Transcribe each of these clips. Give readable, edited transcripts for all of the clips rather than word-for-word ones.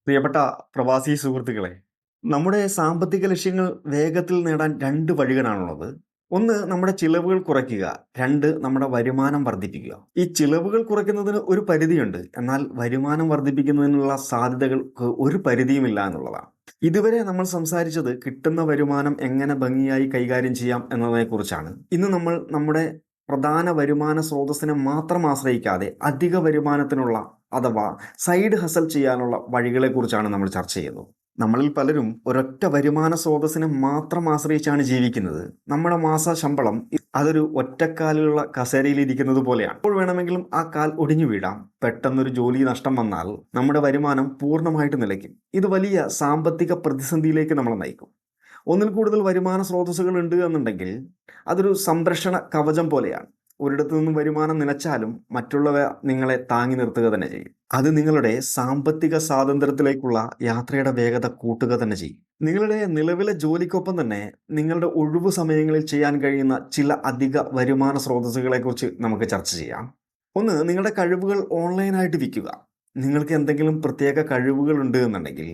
പ്രിയപ്പെട്ട പ്രവാസി സുഹൃത്തുക്കളെ, നമ്മുടെ സാമ്പത്തിക ലക്ഷ്യങ്ങൾ വേഗത്തിൽ നേടാൻ 2 വഴികളാണുള്ളത്. ഒന്ന് നമ്മുടെ ചിലവുകൾ കുറയ്ക്കുക. 2 നമ്മുടെ വരുമാനം വർദ്ധിപ്പിക്കുക. ഈ ചിലവുകൾ കുറയ്ക്കുന്നതിന് ഒരു പരിധിയുണ്ട്. എന്നാൽ വരുമാനം വർദ്ധിപ്പിക്കുന്നതിനുള്ള സാധ്യതകൾക്ക് ഒരു പരിധിയുമില്ല എന്നുള്ളതാണ്. ഇതുവരെ നമ്മൾ സംസാരിച്ചത് കിട്ടുന്ന വരുമാനം എങ്ങനെ ഭംഗിയായി കൈകാര്യം ചെയ്യാം എന്നതിനെക്കുറിച്ചാണ്. ഇന്ന് നമ്മൾ നമ്മുടെ പ്രധാന വരുമാന സ്രോതസ്സിനെ മാത്രം ആശ്രയിക്കാതെ അധിക വരുമാനത്തിനുള്ള അഥവാ സൈഡ് ഹസൽ ചെയ്യാനുള്ള വഴികളെക്കുറിച്ചാണ് നമ്മൾ ചർച്ച ചെയ്യുന്നത്. നമ്മളിൽ പലരും ഒരൊറ്റ വരുമാന സ്രോതസ്സിനെ മാത്രം ആശ്രയിച്ചാണ് ജീവിക്കുന്നത്. നമ്മുടെ മാസ ശമ്പളം അതൊരു ഒറ്റക്കാലിലുള്ള കസേരയിൽ ഇരിക്കുന്നത് പോലെയാണ്. ഇപ്പോൾ വേണമെങ്കിലും ആ കാൽ ഒടിഞ്ഞു വീഴാം. പെട്ടെന്നൊരു ജോലി നഷ്ടം വന്നാൽ നമ്മുടെ വരുമാനം പൂർണ്ണമായിട്ട് നിലയ്ക്കും. ഇത് വലിയ സാമ്പത്തിക പ്രതിസന്ധിയിലേക്ക് നമ്മളെ നയിക്കും. ഒന്നിൽ കൂടുതൽ വരുമാന സ്രോതസ്സുകൾ ഉണ്ട് എന്നുണ്ടെങ്കിൽ അതൊരു സംരക്ഷണ കവചം പോലെയാണ്. ഒരിടത്തു നിന്നും വരുമാനം നിലച്ചാലും മറ്റുള്ളവ നിങ്ങളെ താങ്ങി നിർത്തുക തന്നെ ചെയ്യും. അത് നിങ്ങളുടെ സാമ്പത്തിക സ്വാതന്ത്ര്യത്തിലേക്കുള്ള യാത്രയുടെ വേഗത കൂട്ടുക തന്നെ ചെയ്യും. നിങ്ങളുടെ നിലവിലെ ജോലിക്കൊപ്പം തന്നെ നിങ്ങളുടെ ഒഴിവു സമയങ്ങളിൽ ചെയ്യാൻ കഴിയുന്ന ചില അധിക വരുമാന സ്രോതസ്സുകളെ കുറിച്ച് നമുക്ക് ചർച്ച ചെയ്യാം. ഒന്ന്, നിങ്ങളുടെ കഴിവുകൾ ഓൺലൈനായിട്ട് വിൽക്കുക. നിങ്ങൾക്ക് എന്തെങ്കിലും പ്രത്യേക കഴിവുകൾ ഉണ്ട് എന്നുണ്ടെങ്കിൽ,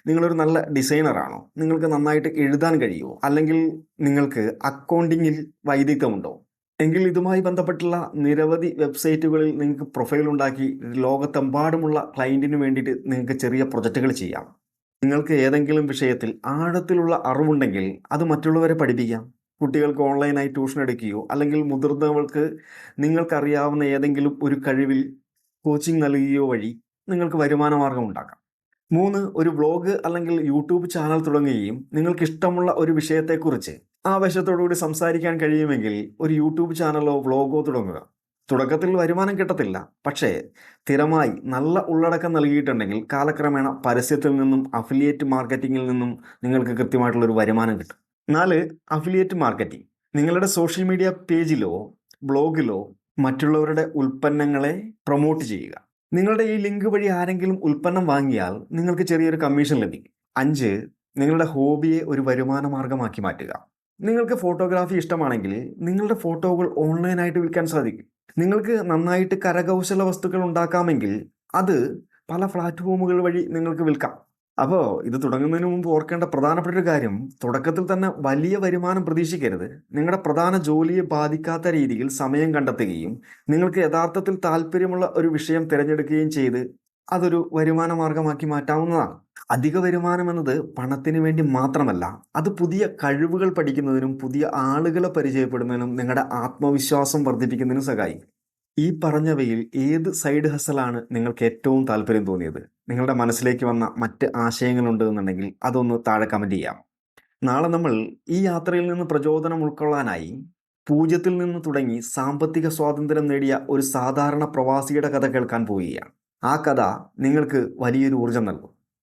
നിങ്ങളൊരു നല്ല ഡിസൈനറാണോ, നിങ്ങൾക്ക് നന്നായിട്ട് എഴുതാൻ കഴിയുമോ, അല്ലെങ്കിൽ നിങ്ങൾക്ക് അക്കൗണ്ടിങ്ങിൽ വൈദഗ്ധ്യമുണ്ടോ എങ്കിൽ ഇതുമായി ബന്ധപ്പെട്ടുള്ള നിരവധി വെബ്സൈറ്റുകളിൽ നിങ്ങൾക്ക് പ്രൊഫൈൽ ഉണ്ടാക്കി ലോകത്തെമ്പാടുമുള്ള ക്ലയൻറ്റിന് വേണ്ടിയിട്ട് നിങ്ങൾക്ക് ചെറിയ പ്രൊജക്റ്റുകൾ ചെയ്യാം. നിങ്ങൾക്ക് ഏതെങ്കിലും വിഷയത്തിൽ ആഴത്തിലുള്ള അറിവുണ്ടെങ്കിൽ അത് മറ്റുള്ളവരെ പഠിപ്പിക്കാം. കുട്ടികൾക്ക് ഓൺലൈനായി ട്യൂഷൻ എടുക്കുകയോ അല്ലെങ്കിൽ മുതിർന്നവർക്ക് നിങ്ങൾക്കറിയാവുന്ന ഏതെങ്കിലും ഒരു കഴിവിൽ കോച്ചിങ് നൽകുകയോ വഴി നിങ്ങൾക്ക് വരുമാന മാർഗം ഉണ്ടാക്കാം. 3, ഒരു വ്ളോഗ് അല്ലെങ്കിൽ യൂട്യൂബ് ചാനൽ തുടങ്ങുകയും നിങ്ങൾക്ക് ഇഷ്ടമുള്ള ഒരു വിഷയത്തെക്കുറിച്ച് ആവേശത്തോടുകൂടി സംസാരിക്കാൻ കഴിയുമെങ്കിൽ ഒരു യൂട്യൂബ് ചാനലോ വ്ളോഗോ തുടങ്ങുക. തുടക്കത്തിൽ വരുമാനം കിട്ടത്തില്ല, പക്ഷേ സ്ഥിരമായി നല്ല ഉള്ളടക്കം നൽകിയിട്ടുണ്ടെങ്കിൽ കാലക്രമേണ പരസ്യത്തിൽ നിന്നും അഫിലിയേറ്റ് മാർക്കറ്റിങ്ങിൽ നിന്നും നിങ്ങൾക്ക് കൃത്യമായിട്ടുള്ളൊരു വരുമാനം കിട്ടും. 4, അഫിലിയേറ്റ് മാർക്കറ്റിംഗ്. നിങ്ങളുടെ സോഷ്യൽ മീഡിയ പേജിലോ ബ്ലോഗിലോ മറ്റുള്ളവരുടെ ഉൽപ്പന്നങ്ങളെ പ്രൊമോട്ട് ചെയ്യുക. നിങ്ങളുടെ ഈ ലിങ്ക് വഴി ആരെങ്കിലും ഉൽപ്പന്നം വാങ്ങിയാൽ നിങ്ങൾക്ക് ചെറിയൊരു കമ്മീഷൻ ലഭിക്കും. 5, നിങ്ങളുടെ ഹോബിയെ ഒരു വരുമാന മാർഗമാക്കി മാറ്റുക. നിങ്ങൾക്ക് ഫോട്ടോഗ്രാഫി ഇഷ്ടമാണെങ്കിൽ നിങ്ങളുടെ ഫോട്ടോകൾ ഓൺലൈനായിട്ട് വിൽക്കാൻ സാധിക്കും. നിങ്ങൾക്ക് നന്നായിട്ട് കരകൗശല വസ്തുക്കൾ ഉണ്ടാക്കാമെങ്കിൽ അത് പല പ്ലാറ്റ്ഫോമുകൾ വഴി നിങ്ങൾക്ക് വിൽക്കാം. അപ്പോൾ ഇത് തുടങ്ങുന്നതിന് മുമ്പ് ഓർക്കേണ്ട പ്രധാനപ്പെട്ട ഒരു കാര്യം, തുടക്കത്തിൽ തന്നെ വലിയ വരുമാനം പ്രതീക്ഷിക്കരുത്. നിങ്ങളുടെ പ്രധാന ജോലിയെ ബാധിക്കാത്ത രീതിയിൽ സമയം കണ്ടെത്തുകയും നിങ്ങൾക്ക് യഥാർത്ഥത്തിൽ താല്പര്യമുള്ള ഒരു വിഷയം തിരഞ്ഞെടുക്കുകയും ചെയ്ത് അതൊരു വരുമാന മാർഗമാക്കി മാറ്റാവുന്നതാണ്. അധിക വരുമാനം എന്നത് പണത്തിന് വേണ്ടി മാത്രമല്ല, അത് പുതിയ കഴിവുകൾ പഠിക്കുന്നതിനും പുതിയ ആളുകളെ പരിചയപ്പെടുന്നതിനും നിങ്ങളുടെ ആത്മവിശ്വാസം വർദ്ധിപ്പിക്കുന്നതിനും സഹായിക്കും. ഈ പറഞ്ഞവയിൽ ഏത് സൈഡ് ഹസലാണ് നിങ്ങൾക്ക് ഏറ്റവും താല്പര്യം തോന്നിയത്? നിങ്ങളുടെ മനസ്സിലേക്ക് വന്ന മറ്റ് ആശയങ്ങളുണ്ട് എന്നുണ്ടെങ്കിൽ അതൊന്ന് താഴെ കമൻറ്റ് ചെയ്യാം. നാളെ നമ്മൾ ഈ യാത്രയിൽ നിന്ന് പ്രചോദനം ഉൾക്കൊള്ളാനായി 0-ൽ നിന്ന് തുടങ്ങി സാമ്പത്തിക സ്വാതന്ത്ര്യം നേടിയ ഒരു സാധാരണ പ്രവാസിയുടെ കഥ കേൾക്കാൻ പോവുകയാണ്. ആ കഥ നിങ്ങൾക്ക് വലിയൊരു ഊർജ്ജം നൽകും.